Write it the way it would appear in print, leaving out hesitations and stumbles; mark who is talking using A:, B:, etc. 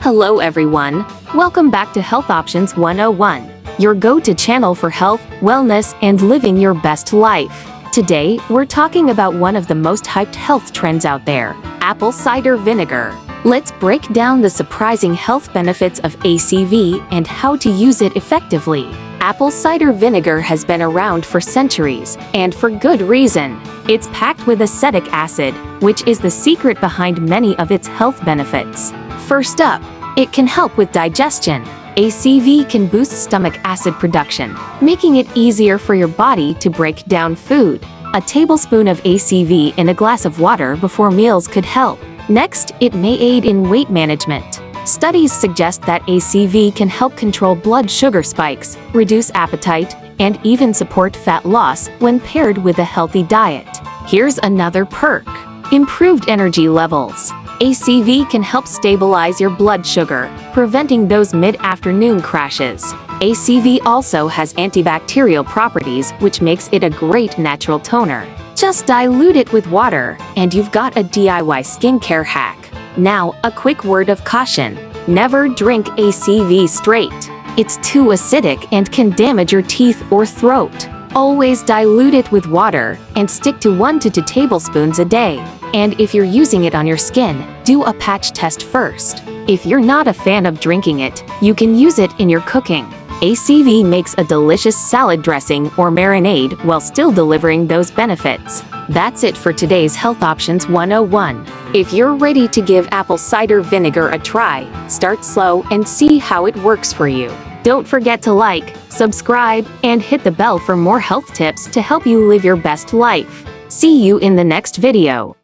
A: Hello everyone, welcome back to Health Options 101, your go-to channel for health, wellness, and living your best life. Today, we're talking about one of the most hyped health trends out there, apple cider vinegar. Let's break down the surprising health benefits of ACV and how to use it effectively. Apple cider vinegar has been around for centuries, and for good reason. It's packed with acetic acid, which is the secret behind many of its health benefits. First up, it can help with digestion. ACV can boost stomach acid production, making it easier for your body to break down food. A tablespoon of ACV in a glass of water before meals could help. Next, it may aid in weight management. Studies suggest that ACV can help control blood sugar spikes, reduce appetite, and even support fat loss when paired with a healthy diet. Here's another perk: improved energy levels. ACV can help stabilize your blood sugar, preventing those mid-afternoon crashes. ACV also has antibacterial properties, which makes it a great natural toner. Just dilute it with water, and you've got a DIY skincare hack. Now, a quick word of caution: never drink ACV straight. It's too acidic and can damage your teeth or throat. Always dilute it with water, and stick to 1 to 2 tablespoons a day. And if you're using it on your skin, do a patch test first. If you're not a fan of drinking it, you can use it in your cooking. ACV makes a delicious salad dressing or marinade while still delivering those benefits. That's it for today's Health Options 101. If you're ready to give apple cider vinegar a try, start slow and see how it works for you. Don't forget to like, subscribe, and hit the bell for more health tips to help you live your best life. See you in the next video.